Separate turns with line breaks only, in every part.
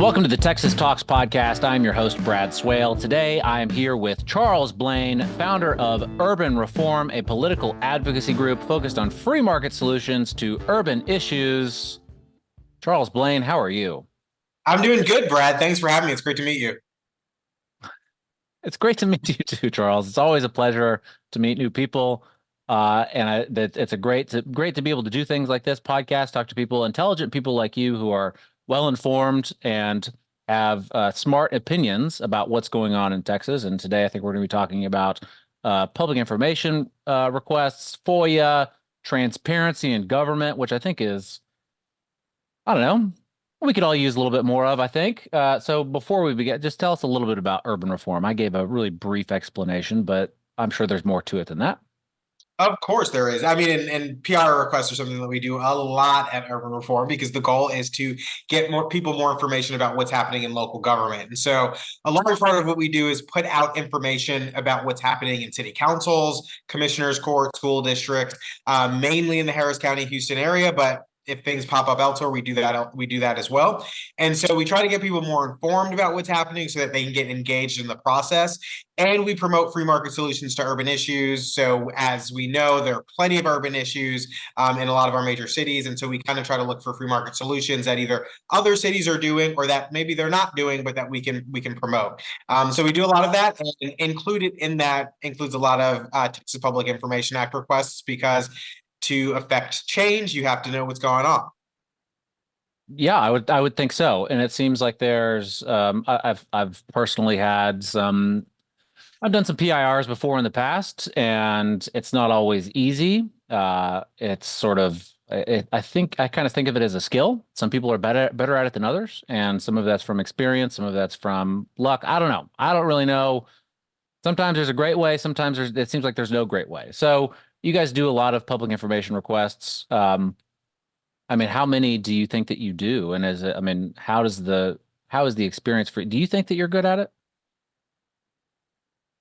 Welcome to the Texas Talks podcast. I'm your host, Brad Swale. Today, I am here with Charles Blain, founder of Urban Reform, a political advocacy group focused on free market solutions to urban issues. Charles Blain, how are you?
I'm doing good, Brad. Thanks for having me. It's great to meet you.
It's great to meet you too, Charles. It's always a pleasure to meet new people. It's great to be able to do things like this podcast, talk to people, intelligent people like you who are well-informed and have smart opinions about what's going on in Texas. And today, I think we're going to be talking about public information requests, FOIA, transparency in government, which I think is, I don't know, we could all use a little bit more of, I think. So before we begin, just tell us a little bit about urban reform. I gave a really brief explanation, but I'm sure there's more to it than that.
Of course there is. I mean, and PR requests are something that we do a lot at Urban Reform because the goal is to get more people more information about what's happening in local government. And so a large part of what we do is put out information about what's happening in city councils, commissioners' court, school districts, mainly in the Harris County, Houston area, but if things pop up elsewhere, we do that as well. And so we try to get people more informed about what's happening so that they can get engaged in the process. And we promote free market solutions to urban issues. So as we know, there are plenty of urban issues in a lot of our major cities. And so we kind of try to look for free market solutions that either other cities are doing or that maybe they're not doing, but that we can promote. So we do a lot of that, and included in that includes a lot of Texas Public Information Act requests, because to affect change, you have to know what's going on.
Yeah, I would think so. And it seems like there's I've personally had some I've done some PIRs before in the past, and it's not always easy. It's sort of I kind of think of it as a skill. Some people are better at it than others, and some of that's from experience, some of that's from luck. I don't know. I don't really know. Sometimes there's a great way, sometimes it seems like there's no great way. So you guys do a lot of public information requests. I mean, how many do you think that you do? And how is the experience for you? Do you think that you're good at it?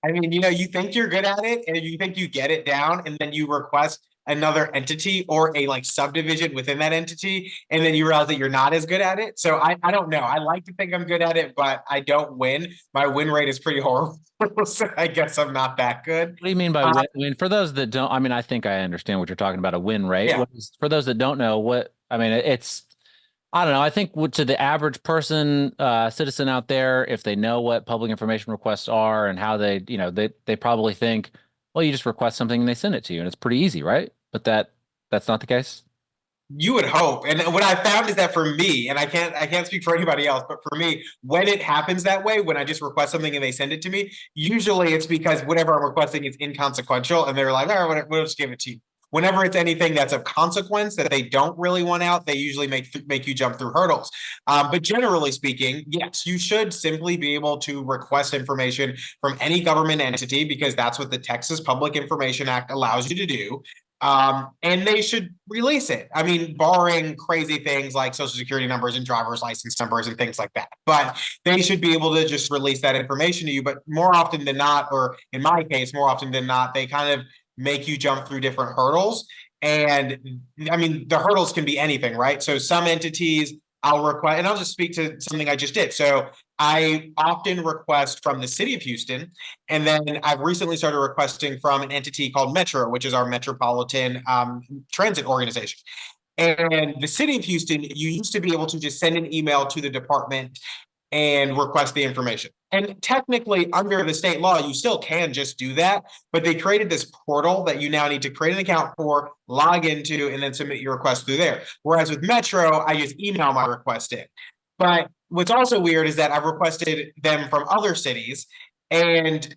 I mean, you think you're good at it and you think you get it down, and then you request another entity or a like subdivision within that entity, and then you realize that you're not as good at it. So I don't know. I like to think I'm good at it, but I don't win. My win rate is pretty horrible. So I guess I'm not that good.
What do you mean by win? I mean, for those that don't, I mean, I think I understand what you're talking about, a win rate.
Yeah.
For those that don't know, I don't know. I think to the average person, citizen out there, if they know what public information requests are and how they probably think, well, you just request something and they send it to you, and it's pretty easy, right? But that's not the case.
You would hope. And what I found is that for me, and I can't speak for anybody else, but for me, when it happens that way, when I just request something and they send it to me, usually it's because whatever I'm requesting is inconsequential, and they're like, all right, we'll just give it to you. Whenever it's anything that's of consequence that they don't really want out, they usually make you jump through hurdles. But generally speaking, yes, you should simply be able to request information from any government entity, because that's what the Texas Public Information Act allows you to do. And they should release it. I mean, barring crazy things like social security numbers and driver's license numbers and things like that. But they should be able to just release that information to you. But more often than not, or in my case, more often than not, they kind of make you jump through different hurdles. And I mean, the hurdles can be anything, right? So some entities I'll request, and I'll just speak to something I just did. So I often request from the city of Houston, and then I've recently started requesting from an entity called Metro, which is our metropolitan transit organization. And the city of Houston, you used to be able to just send an email to the department and request the information. And technically, under the state law, you still can just do that. But they created this portal that you now need to create an account for, log into, and then submit your request through there. Whereas with Metro, I just email my request in. But what's also weird is that I've requested them from other cities, and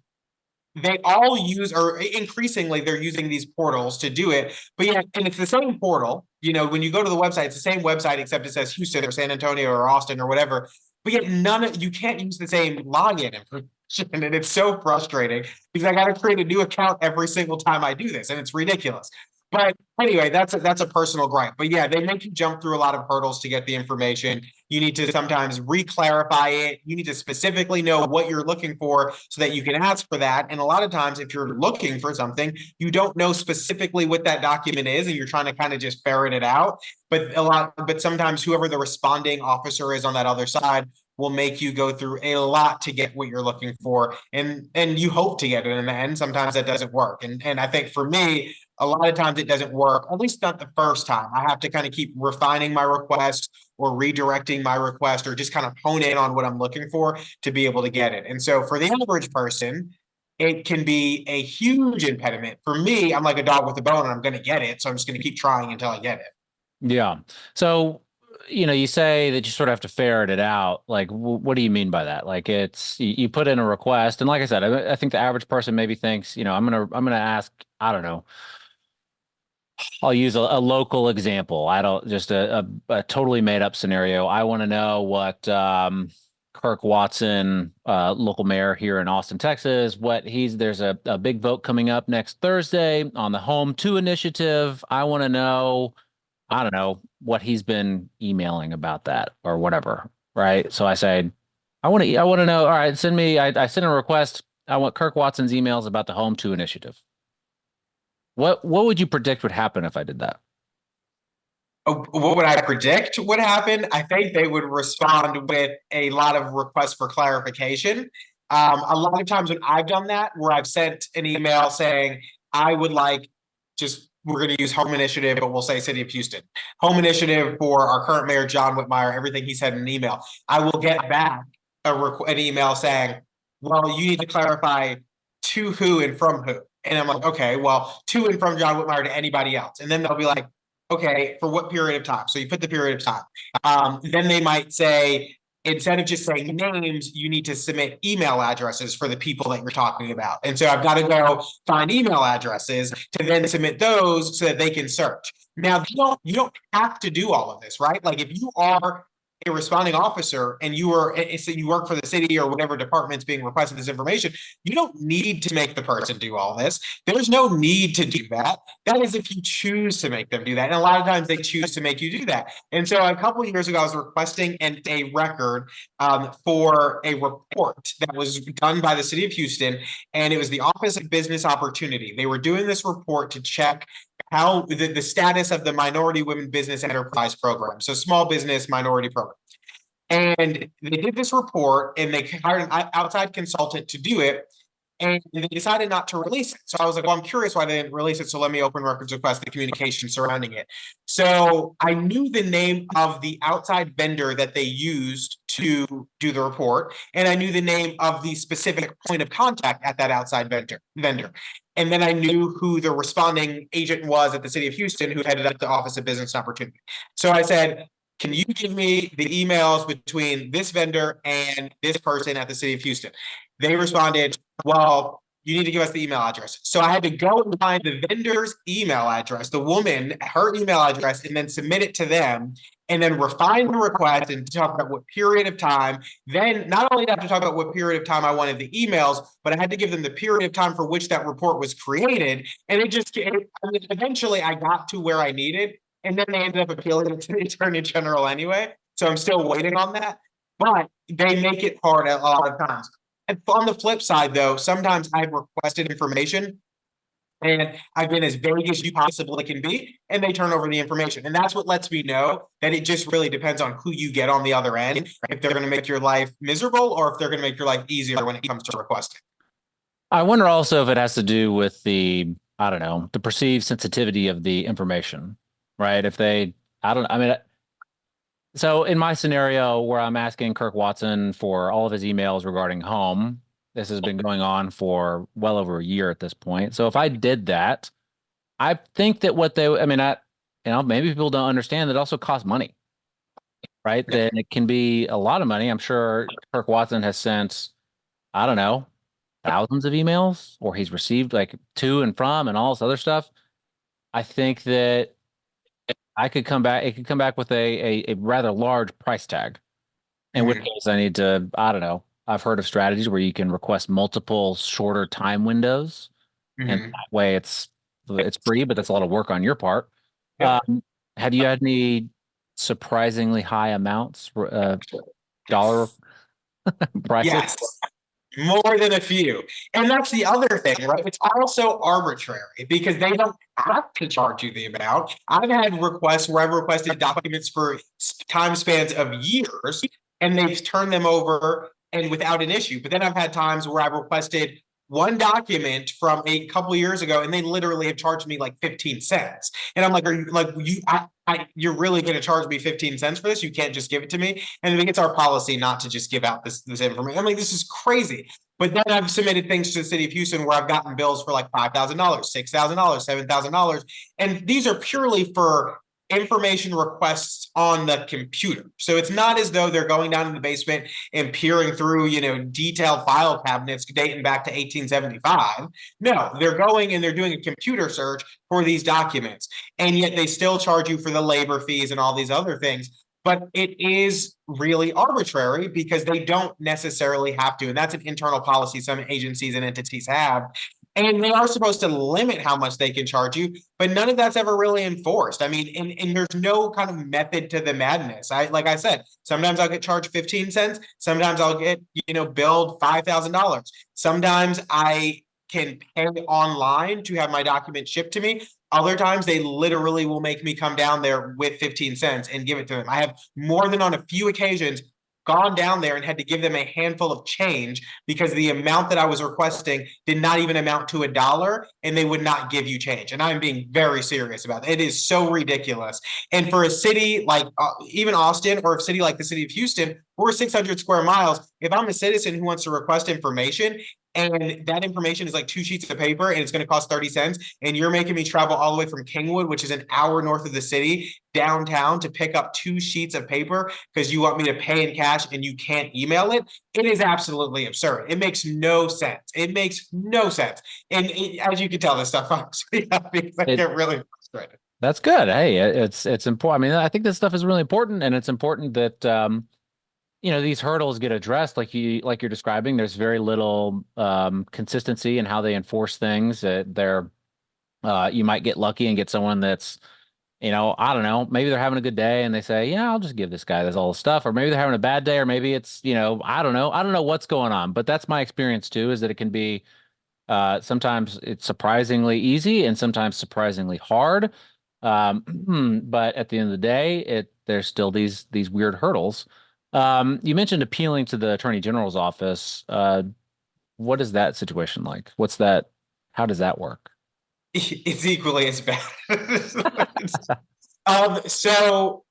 they all use, or increasingly, they're using these portals to do it. But yeah, and it's the same portal. When you go to the website, it's the same website, except it says Houston or San Antonio or Austin or whatever. But yet you can't use the same login information, and it's so frustrating because I got to create a new account every single time I do this, and it's ridiculous. But anyway, that's a personal gripe. But yeah, they make you jump through a lot of hurdles to get the information. You need to sometimes re-clarify it. You need to specifically know what you're looking for so that you can ask for that. And a lot of times, if you're looking for something, you don't know specifically what that document is, and you're trying to kind of just ferret it out. But sometimes whoever the responding officer is on that other side will make you go through a lot to get what you're looking for, and you hope to get it in the end. Sometimes that doesn't work, and I think for me, a lot of times it doesn't work, at least not the first time. I have to kind of keep refining my request or redirecting my request, or just kind of hone in on what I'm looking for to be able to get it. And so for the average person, it can be a huge impediment. For me, I'm like a dog with a bone and I'm going to get it. So I'm just going to keep trying until I get it.
Yeah. So, you say that you sort of have to ferret it out. Like, what do you mean by that? Like, it's you put in a request, and like I said, I think the average person maybe thinks, I'm gonna ask, I don't know. I'll use a local example. I don't just a totally made up scenario. I want to know what Kirk Watson, local mayor here in Austin, Texas, there's a big vote coming up next Thursday on the Home 2 initiative. I want to know, I don't know, what he's been emailing about that or whatever. Right. So I say, I want to know. All right, I send a request. I want Kirk Watson's emails about the Home 2 initiative. What would you predict would happen if I did that?
What would I predict would happen? I think they would respond with a lot of requests for clarification. A lot of times when I've done that, where I've sent an email saying, I would like we're going to use Home Initiative, but we'll say City of Houston. Home Initiative for our current mayor, John Whitmire, everything he said in an email. I will get back an email saying, well, you need to clarify to who and from who. And I'm like, okay, well, to and from John Whitmire to anybody else. And then they'll be like, okay, for what period of time? So you put the period of time. Then they might say, instead of just saying names, you need to submit email addresses for the people that you're talking about. And so I've got to go find email addresses to then submit those so that they can search. Now, you don't have to do all of this, right? Like if you are a responding officer and you work for the city or whatever department's being requested this information, you don't need to make the person do all this. There's no need to do that. That is if you choose to make them do that. And a lot of times they choose to make you do that. And so a couple of years ago, I was requesting a record for a report that was done by the city of Houston, and it was the Office of Business Opportunity. They were doing this report to check how the status of the Minority Women Business Enterprise Program, so small business minority program. And they did this report and they hired an outside consultant to do it. And they decided not to release it. So I was like, well, I'm curious why they didn't release it. So let me open records request the communication surrounding it. So I knew the name of the outside vendor that they used to do the report. And I knew the name of the specific point of contact at that outside vendor. And then I knew who the responding agent was at the city of Houston who headed up the Office of Business Opportunity. So I said, can you give me the emails between this vendor and this person at the city of Houston? They responded, well, you need to give us the email address. So I had to go and find the vendor's email address, the woman, her email address, and then submit it to them, and then refine the request and talk about what period of time. Then not only did I have to talk about what period of time I wanted the emails, but I had to give them the period of time for which that report was created. And eventually I got to where I needed. And then they ended up appealing it to the Attorney General anyway. So I'm still waiting on that. But they make it hard a lot of times. And on the flip side, though, sometimes I've requested information and I've been as vague as you possibly can be, and they turn over the information. And that's what lets me know that it just really depends on who you get on the other end, if they're going to make your life miserable or if they're going to make your life easier when it comes to requesting.
I wonder also if it has to do with I don't know, the perceived sensitivity of the information, right? So in my scenario where I'm asking Kirk Watson for all of his emails regarding home, this has been going on for well over a year at this point. So if I did that, I think that maybe people don't understand that it also costs money, right? That it can be a lot of money. I'm sure Kirk Watson has sent, I don't know, thousands of emails, or he's received like to and from and all this other stuff. I think that it could come back with a rather large price tag. In which case I need to, I don't know. I've heard of strategies where you can request multiple shorter time windows. And that way it's free, but that's a lot of work on your part.
Yeah.
Have you had any surprisingly high amounts, dollar prices?
Yes. More than a few. And that's the other thing, right? It's also arbitrary because they don't have to charge you the amount. I've had requests where I've requested documents for time spans of years, and they've turned them over and without an issue. But then I've had times where I've requested one document from a couple of years ago, and they literally have charged me like 15 cents. And I'm like, are you like you're really going to charge me 15 cents for this? You can't just give it to me. And I think it's our policy not to just give out this information. I'm like, this is crazy. But then I've submitted things to the city of Houston where I've gotten bills for like $5,000, $6,000, $7,000. And these are purely for information requests on the computer. So it's not as though they're going down in the basement and peering through, detailed file cabinets dating back to 1875. No, they're going and they're doing a computer search for these documents. And yet they still charge you for the labor fees and all these other things. But it is really arbitrary because they don't necessarily have to. And that's an internal policy some agencies and entities have. And they are supposed to limit how much they can charge you, but none of that's ever really enforced. I mean, and there's no kind of method to the madness. Like I said, sometimes I'll get charged 15 cents. Sometimes I'll get, billed $5,000. Sometimes I can pay online to have my document shipped to me. Other times they literally will make me come down there with 15 cents and give it to them. I have more than on a few occasions gone down there and had to give them a handful of change because the amount that I was requesting did not even amount to $1, and they would not give you change. And I'm being very serious about it. It is so ridiculous. And for a city like even Austin, or a city like the city of Houston, we're 600 square miles. If I'm a citizen who wants to request information, and that information is like 2 sheets of paper and it's going to cost 30 cents, and you're making me travel all the way from Kingwood, which is an hour north of the city, downtown to pick up 2 sheets of paper because you want me to pay in cash and you can't email it, it is absolutely absurd. It makes no sense. It makes no sense. And as you can tell, this stuff honestly, I get really frustrated.
That's good. Hey, it's important. I mean, I think this stuff is really important, and it's important that these hurdles get addressed like you're describing. There's very little consistency in how they enforce things. You might get lucky and get someone that's, I don't know, maybe they're having a good day and they say, yeah, I'll just give this guy this all the stuff. Or maybe they're having a bad day, or maybe it's, I don't know. I don't know what's going on, but that's my experience too, is that it can be sometimes it's surprisingly easy and sometimes surprisingly hard. But at the end of the day, there's still these weird hurdles. You mentioned appealing to the Attorney General's office. What is that situation like? What's that? How does that work?
It's equally as bad. So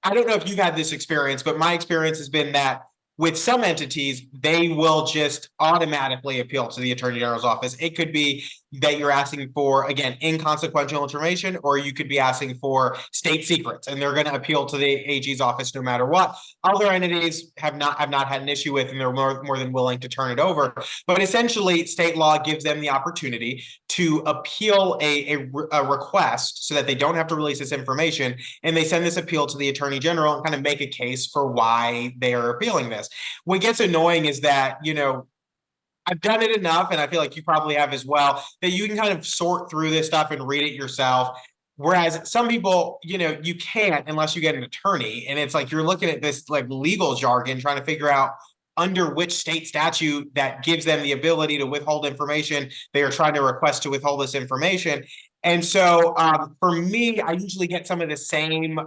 I don't know if you've had this experience, but my experience has been that with some entities, they will just automatically appeal to the Attorney General's office. It could be that you're asking for, again, inconsequential information, or you could be asking for state secrets, and they're going to appeal to the AG's office no matter what. Other entities have not had an issue with, and they're more than willing to turn it over. But essentially, state law gives them the opportunity to appeal a request so that they don't have to release this information, and they send this appeal to the Attorney General and kind of make a case for why they are appealing this. What gets annoying is that, I've done it enough, and I feel like you probably have as well, that you can kind of sort through this stuff and read it yourself. Whereas some people, you can't unless you get an attorney. And it's like you're looking at this like legal jargon, trying to figure out under which state statute that gives them the ability to withhold information they are trying to request to withhold this information. And so for me, I usually get some of the same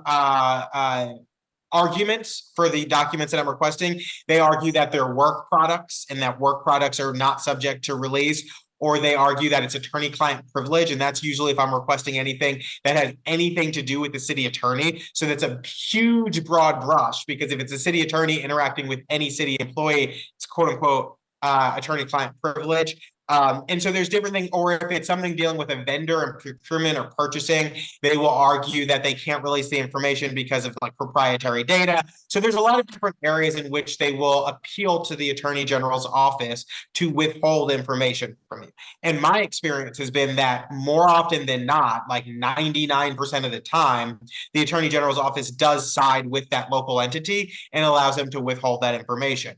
arguments for the documents that I'm requesting. They argue that they're work products and that work products are not subject to release, or they argue that it's attorney-client privilege, and that's usually if I'm requesting anything that has anything to do with the city attorney. So that's a huge broad brush, because if it's a city attorney interacting with any city employee, it's quote-unquote attorney-client privilege. And so there's different things, or if it's something dealing with a vendor and procurement or purchasing, they will argue that they can't release the information because of like proprietary data. So there's a lot of different areas in which they will appeal to the Attorney General's office to withhold information from you. And my experience has been that more often than not, like 99% of the time, the Attorney General's office does side with that local entity and allows them to withhold that information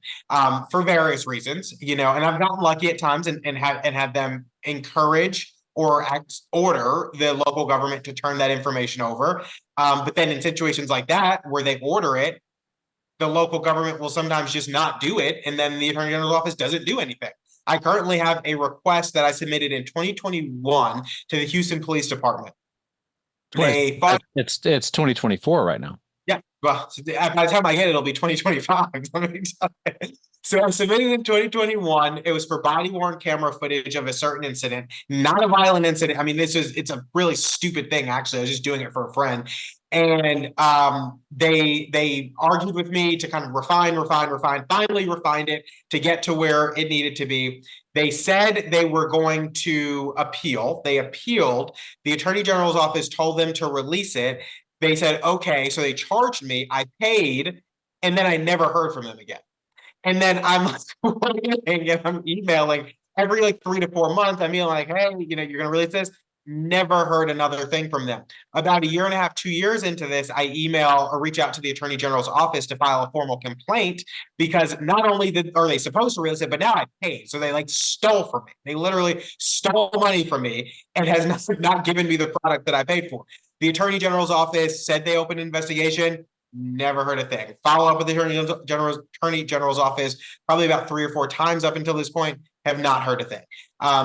for various reasons, and I've gotten lucky at times and have them encourage or order the local government to turn that information over. But then in situations like that, where they order it, the local government will sometimes just not do it, and then the Attorney General's office doesn't do anything. I currently have a request that I submitted in 2021 to the Houston Police Department.
It's 2024 right now.
Yeah, well, by the time I get it, it'll be 2025. Let me tell you. So I submitted in 2021. It was for body worn camera footage of a certain incident, not a violent incident. I mean, it's a really stupid thing, actually. I was just doing it for a friend. And they argued with me to kind of refine, finally refined it to get to where it needed to be. They said they were going to appeal. They appealed. The Attorney General's office told them to release it. They said, okay, so they charged me, I paid, and then I never heard from them again. And then I'm and I'm emailing every like 3 to 4 months. I'm emailing like, hey, you're gonna release this. Never heard another thing from them. About a year and a half, 2 years into this, I email or reach out to the Attorney General's office to file a formal complaint because not only are they supposed to release it, but now I paid. So they like stole from me. They literally stole money from me and has not given me the product that I paid for. The Attorney General's office said they opened an investigation. Never heard a thing. Follow up with the Attorney General's office probably about 3 or 4 times up until this point. Have not heard a thing.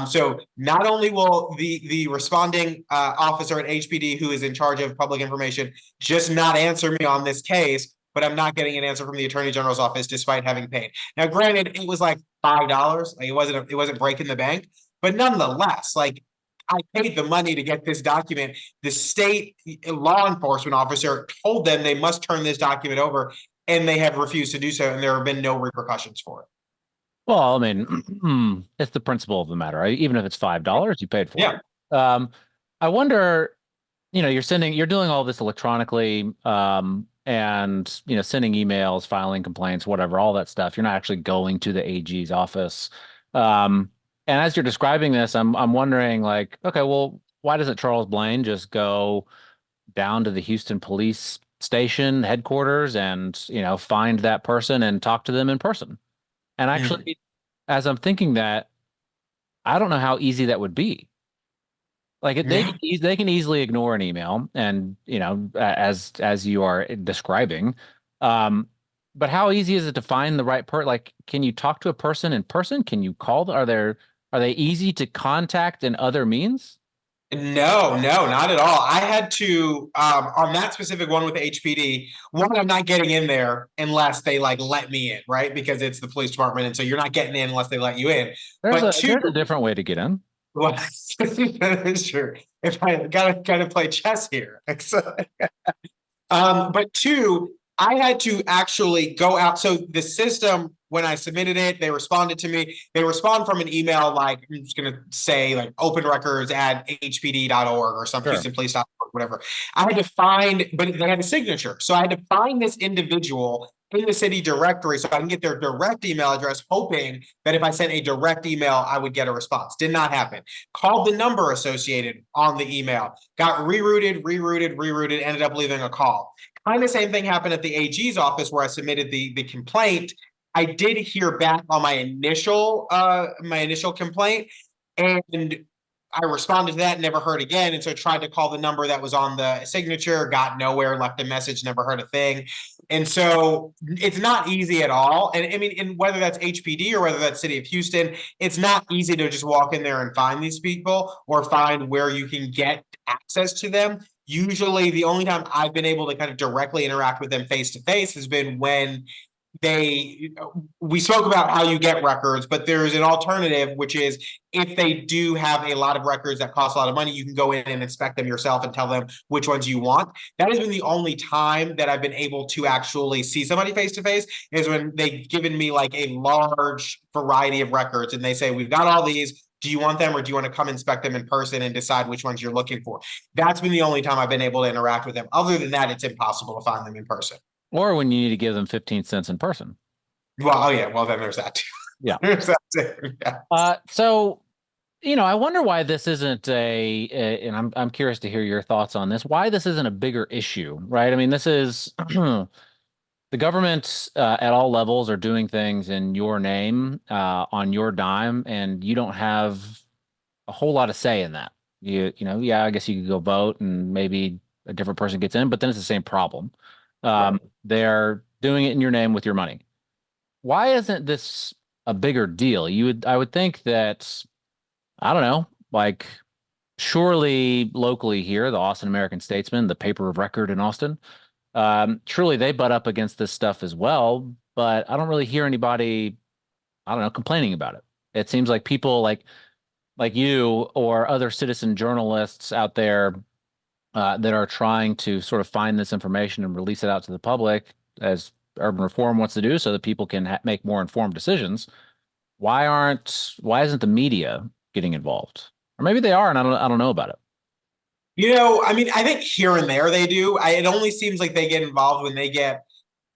So not only will the responding officer at HPD, who is in charge of public information, just not answer me on this case, but I'm not getting an answer from the Attorney General's office despite having paid. Now, granted, it was like $5. Like it wasn't breaking the bank, but nonetheless, like I paid the money to get this document. The state law enforcement officer told them they must turn this document over, and they have refused to do so, and there have been no repercussions for it.
Well, I mean, it's the principle of the matter, right? Even if it's $5, you paid for
Yeah.
it. I wonder, you're doing all this electronically, and sending emails, filing complaints, whatever, all that stuff. You're not actually going to the AG's office. And as you're describing this, I'm wondering, like, okay, well, why doesn't Charles Blain just go down to the Houston police station headquarters and, find that person and talk to them in person? And
Mm.
actually, as I'm thinking that, I don't know how easy that would be. Like
Yeah.
they can easily ignore an email, and as you are describing, um, but how easy is it to find the right Like, can you talk to a person in person? Can you call? Are they easy to contact in other means?
No, not at all. I had to on that specific one with HPD. One, I'm not getting in there unless they like let me in, right? Because it's the police department, and so you're not getting in unless they let you in. But two,
There's a different way to get in.
well, that is true. If I gotta play chess here, so, but two, I had to actually go out. So the system, when I submitted it, they responded to me. They respond from an email like, I'm just going to say like open records at hpd.org or some
Sure.
houstonpolice.org, whatever. I had to find, but they had a signature. So I had to find this individual in the city directory so I can get their direct email address, hoping that if I sent a direct email, I would get a response. Did not happen. Called the number associated on the email, got rerouted, ended up leaving a call. Kind of same thing happened at the AG's office where I submitted the complaint. I did hear back on my initial complaint, and I responded to that, never heard again. And so I tried to call the number that was on the signature, got nowhere, left a message, never heard a thing. And so it's not easy at all. And I mean, and whether that's HPD or whether that's City of Houston, it's not easy to just walk in there and find these people or find where you can get access to them. Usually, the only time I've been able to kind of directly interact with them face to face has been when we spoke about how you get records, but there's an alternative, which is if they do have a lot of records that cost a lot of money, you can go in and inspect them yourself and tell them which ones you want. That has been the only time that I've been able to actually see somebody face to face, is when they've given me like a large variety of records and they say, we've got all these. Do you want them, or do you want to come inspect them in person and decide which ones you're looking for? That's been the only time I've been able to interact with them. Other than that, it's impossible to find them in person.
Or when you need to give them 15 cents in person.
Well, oh yeah, well then there's that too.
Yeah.
There's that too. Yeah.
So, I wonder why this isn't and I'm curious to hear your thoughts on this, why this isn't a bigger issue, right? I mean, this is the government at all levels are doing things in your name, on your dime, and you don't have a whole lot of say in that. Yeah, I guess you could go vote and maybe a different person gets in, but then it's the same problem.
Right.
They're doing it in your name with your money. Why isn't this a bigger deal? I would think that, I don't know, like surely locally here, the Austin American Statesman, the paper of record in Austin, Truly they butt up against this stuff as well, but I don't really hear anybody, I don't know, complaining about it. It seems like people like you or other citizen journalists out there that are trying to sort of find this information and release it out to the public as urban reform wants to do so that people can make more informed decisions. Why isn't the media getting involved? Or maybe they are, and I don't know about it.
I mean, I think here and there they do. It only seems like they get involved when they get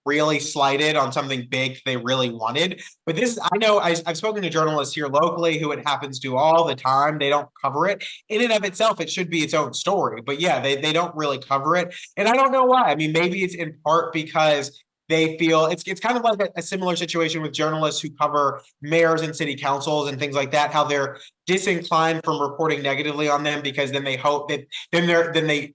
really slighted on something big they really wanted. But this, I know I've spoken to journalists here locally who it happens to all the time. They don't cover it. In and of itself, it should be its own story. But yeah, they don't really cover it. And I don't know why. I mean, maybe it's in part because they feel it's kind of like a similar situation with journalists who cover mayors and city councils and things like that, how they're disinclined from reporting negatively on them because then they hope that then they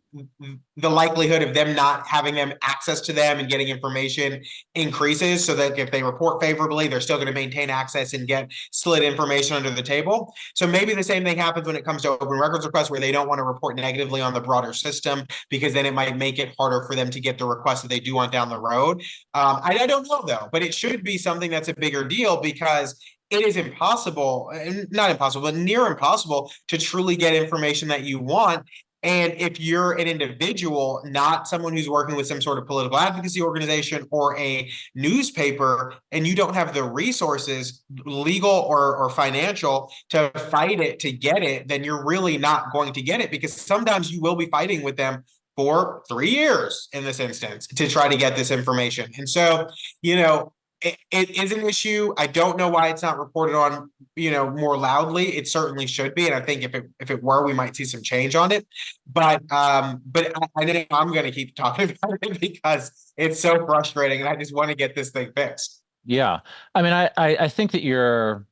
the likelihood of them not having them access to them and getting information increases, so that if they report favorably, they're still going to maintain access and get slid information under the table. So maybe the same thing happens when it comes to open records requests, where they don't want to report negatively on the broader system because then it might make it harder for them to get the requests that they do want down the road. I don't know though, but it should be something that's a bigger deal because it is impossible, not impossible, but near impossible to truly get information that you want. And if you're an individual, not someone who's working with some sort of political advocacy organization or a newspaper, and you don't have the resources, legal or financial, to fight it, to get it, then you're really not going to get it, because sometimes you will be fighting with them for 3 years in this instance to try to get this information. And so, it is an issue. I don't know why it's not reported on, more loudly. It certainly should be, and I think if it were, we might see some change on it. But I think I'm going to keep talking about it because it's so frustrating, and I just want to get this thing fixed.
Yeah. I mean, I think that your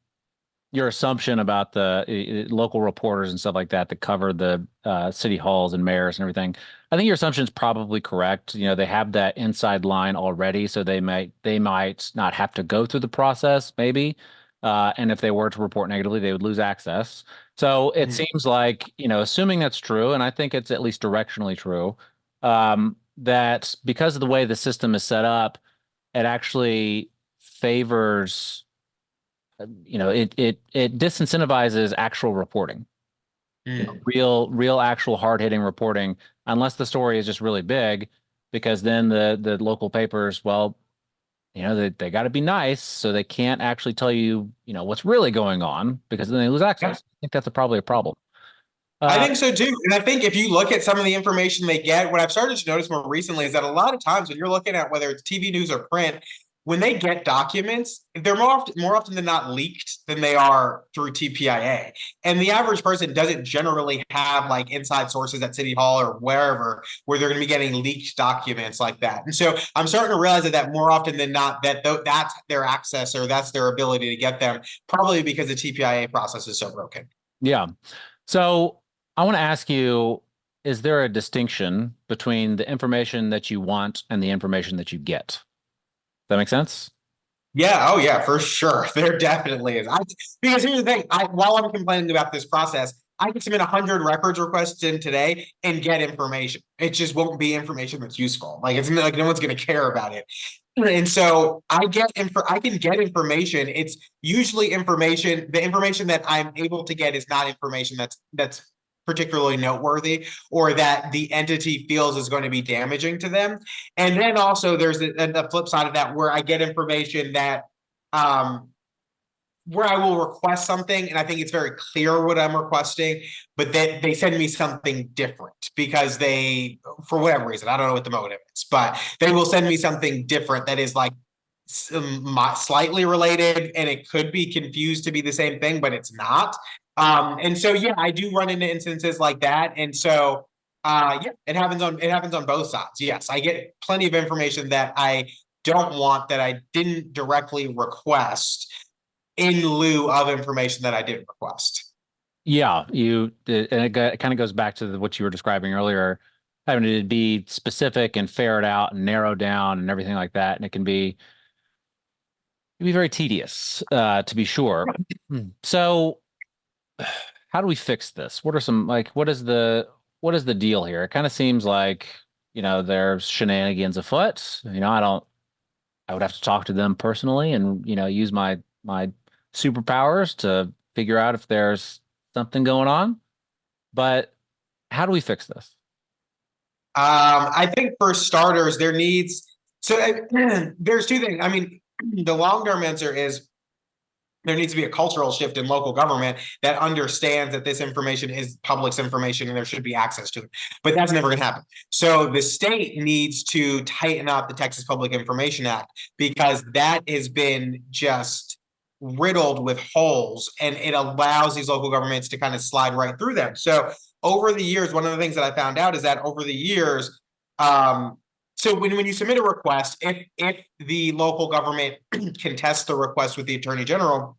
assumption about the local reporters and stuff like that that cover the city halls and mayors and everything, I think your assumption is probably correct. They have that inside line already, so they might not have to go through the process, maybe. And if they were to report negatively, they would lose access. So it
Mm.
seems like, assuming that's true, and I think it's at least directionally true, that because of the way the system is set up, it actually favors it disincentivizes actual reporting,
Mm.
real actual hard hitting reporting, unless the story is just really big, because then the local papers, well, they got to be nice, so they can't actually tell you, what's really going on, because then they lose
Yeah.
access. I think that's probably a problem.
I
Uh,
think so too. And I think if you look at some of the information they get, what I've started to notice more recently is that a lot of times when you're looking at whether it's TV news or print, when they get documents, they're more often than not leaked than they are through TPIA. And the average person doesn't generally have like inside sources at City Hall or wherever where they're going to be getting leaked documents like that. And so I'm starting to realize that more often than not, that's their access or that's their ability to get them, probably because the TPIA process is so broken.
yeah. So I want to ask you, is there a distinction between the information that you want and the information that you get? Does that make sense?
Yeah, oh yeah, for sure. There definitely is. Because here's the thing, while I'm complaining about this process, I can submit 100 records requests in today and get information. It just won't be information that's useful. Like it's like no one's going to care about it. And so I can get information. It's usually information. The information that I'm able to get is not information that's particularly noteworthy or that the entity feels is going to be damaging to them. And then also there's the flip side of that where I get information that um where I will request something and I think it's very clear what I'm requesting, but then they send me something different because for whatever reason, I don't know what the motive is, but they will send me something different that is like slightly related and it could be confused to be the same thing, but it's not. And so, yeah, I do run into instances like that. And so, yeah, it happens on both sides. Yes, I get plenty of information that I don't want that I didn't directly request in lieu of information that I did request.
Yeah, and it kind of goes back to what you were describing earlier, having to be specific and ferret out and narrow down and everything like that. And it can be very tedious, to be sure. So, how do we fix this? What is the deal here? It kind of seems like there's shenanigans afoot. I would have to talk to them personally and, use my superpowers to figure out if there's something going on. But how do we fix this?
I think for starters, there's two things. I mean, the long-term answer is there needs to be a cultural shift in local government that understands that this information is public's information and there should be access to it. But that's never going to happen. So the state needs to tighten up the Texas Public Information Act, because that has been just riddled with holes, and it allows these local governments to kind of slide right through them. So over the years, one of the things that I found out is that over the years, so when you submit a request, if the local government contests the request with the attorney general,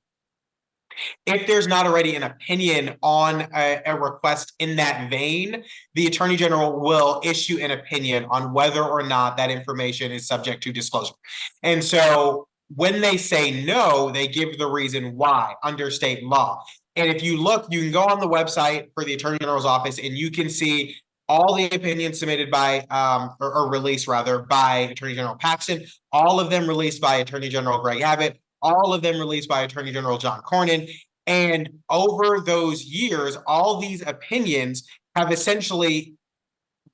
if there's not already an opinion on a request in that vein, the attorney general will issue an opinion on whether or not that information is subject to disclosure. And so when they say no, they give the reason why under state law. And if you look, you can go on the website for the attorney general's office and you can see all the opinions submitted by or released rather by Attorney General Paxton, all of them released by Attorney General Greg Abbott, all of them released by Attorney General John Cornyn. And over those years, all these opinions have essentially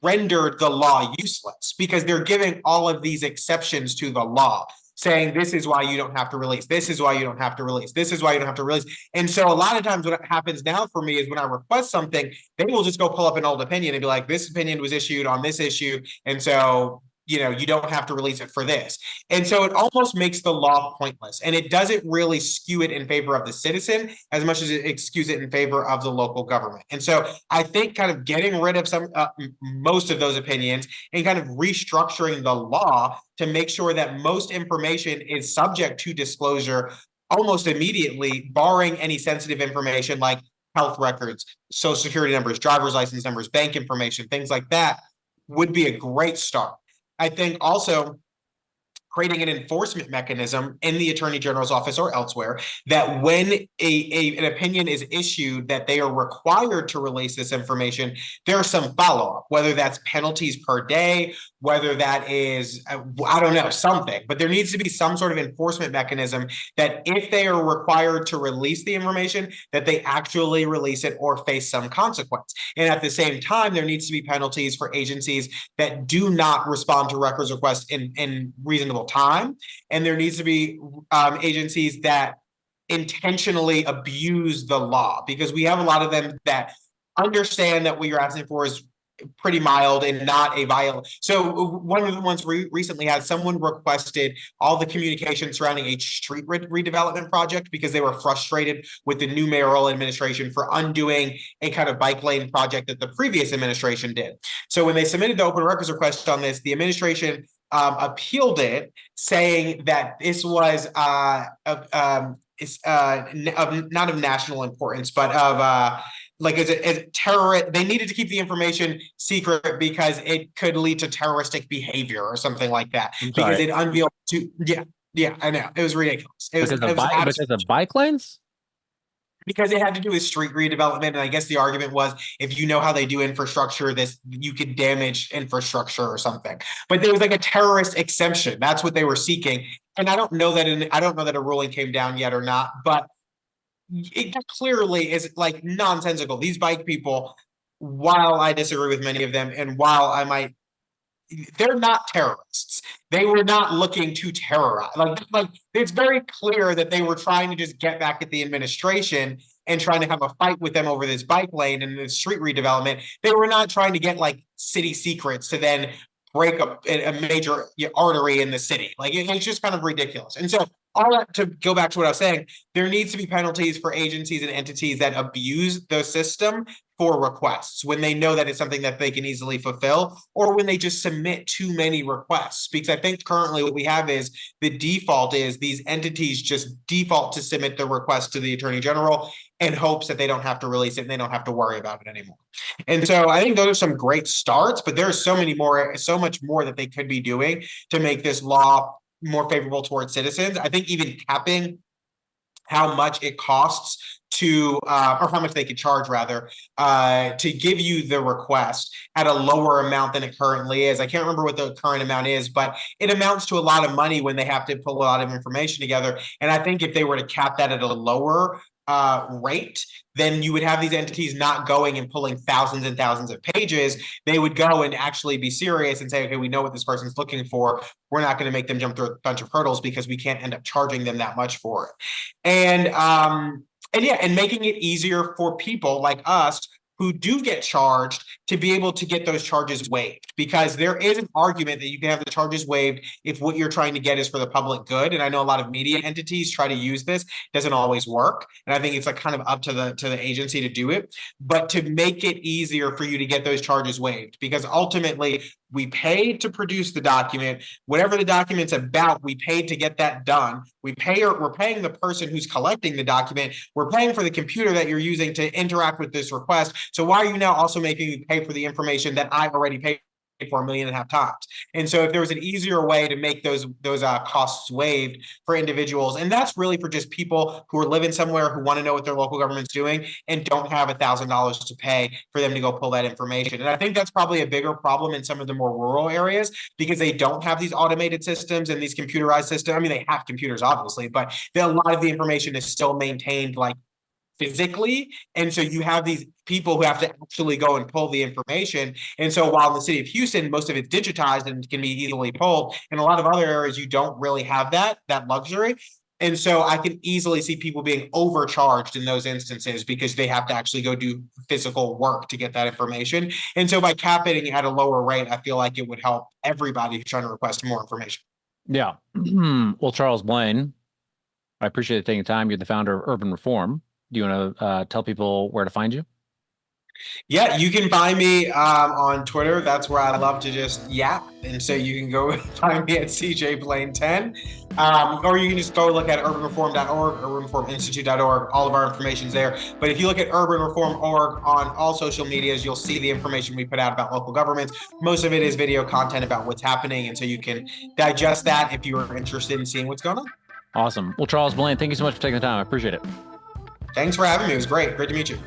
rendered the law useless, because they're giving all of these exceptions to the law, saying this is why you don't have to release, this is why you don't have to release, this is why you don't have to release. And so a lot of times what happens now for me is when I request something, they will just go pull up an old opinion and be like, this opinion was issued on this issue, and so you don't have to release it for this. And so it almost makes the law pointless, and it doesn't really skew it in favor of the citizen as much as it skews it in favor of the local government. And so I think kind of getting rid of most of those opinions and kind of restructuring the law to make sure that most information is subject to disclosure almost immediately, barring any sensitive information like health records, social security numbers, driver's license numbers, bank information, things like that, would be a great start. I think also creating an enforcement mechanism in the attorney general's office or elsewhere, that when an opinion is issued that they are required to release this information, there's some follow-up, whether that's penalties per day, whether that is, I don't know, something, but there needs to be some sort of enforcement mechanism that if they are required to release the information, that they actually release it or face some consequence. And at the same time, there needs to be penalties for agencies that do not respond to records requests in reasonable time, and there needs to be agencies that intentionally abuse the law, because we have a lot of them that understand that what you're asking for is pretty mild and not a violent. So one of the ones we recently had, someone requested all the communication surrounding a street redevelopment project because they were frustrated with the new mayoral administration for undoing a kind of bike lane project that the previous administration did. So when they submitted the open records request on this, the administration appealed it, saying that this was not of national importance, but of like as a terrorist. They needed to keep the information secret because it could lead to terroristic behavior or something like that.
I'm
Because
sorry.
it unveiled to I know, it was ridiculous.
Because of bike lanes?
Because it had to do with street redevelopment, and I guess the argument was if you know how they do infrastructure, this you could damage infrastructure or something. But there was like a terrorist exemption. That's what they were seeking, and I don't know that a ruling came down yet or not, but it clearly is like nonsensical. These bike people, while I disagree with many of them, and while I might, they're not terrorists. They were not looking to terrorize. Like it's very clear that they were trying to just get back at the administration and trying to have a fight with them over this bike lane and the street redevelopment. They were not trying to get like city secrets to then break a major artery in the city. Like it's just kind of ridiculous. And so all that, to go back to what I was saying, there needs to be penalties for agencies and entities that abuse the system for requests when they know that it's something that they can easily fulfill, or when they just submit too many requests. Because I think currently what we have is the default is these entities just default to submit the request to the attorney general in hopes that they don't have to release it and they don't have to worry about it anymore. And so I think those are some great starts, but there's so much more that they could be doing to make this law more favorable towards citizens. I think even capping how much it costs or how much they could charge rather, to give you the request at a lower amount than it currently is. I can't remember what the current amount is, but it amounts to a lot of money when they have to pull a lot of information together. And I think if they were to cap that at a lower rate, then you would have these entities not going and pulling thousands and thousands of pages. They would go and actually be serious and say, okay, we know what this person's looking for. We're not going to make them jump through a bunch of hurdles because we can't end up charging them that much for it. And yeah, and making it easier for people like us who do get charged to be able to get those charges waived, because there is an argument that you can have the charges waived if what you're trying to get is for the public good. And I know a lot of media entities try to use this. It doesn't always work. And I think it's like kind of up to the agency to do it, but to make it easier for you to get those charges waived, because ultimately we paid to produce the document, whatever the document's about, we paid to get that done. We're paying the person who's collecting the document. We're paying for the computer that you're using to interact with this request. So why are you now also making me pay for the information that I already paid for 1.5 million times? And so if there was an easier way to make those costs waived for individuals, and that's really for just people who are living somewhere who want to know what their local government's doing and don't have $1,000 to pay for them to go pull that information. And I think that's probably a bigger problem in some of the more rural areas, because they don't have these automated systems and these computerized systems. I mean, they have computers obviously, but a lot of the information is still maintained like physically. And so you have these people who have to actually go and pull the information. And so while in the city of Houston, most of it's digitized and can be easily pulled, in a lot of other areas, you don't really have that luxury. And so I can easily see people being overcharged in those instances because they have to actually go do physical work to get that information. And so by capping at a lower rate, I feel like it would help everybody who's trying to request more information.
Yeah. Well, Charles Blain, I appreciate you taking time. You're the founder of Urban Reform. Do you want to tell people where to find you?
Yeah, you can find me on Twitter. That's where I love to just yap. And so you can go find me at CJBlain10. Or you can just go look at urbanreform.org, urbanreforminstitute.org. All of our information's there. But if you look at urbanreform.org on all social medias, you'll see the information we put out about local governments. Most of it is video content about what's happening. And so you can digest that if you are interested in seeing what's going on.
Awesome. Well, Charles Blain, thank you so much for taking the time. I appreciate it.
Thanks for having me. It was great. Great to meet you.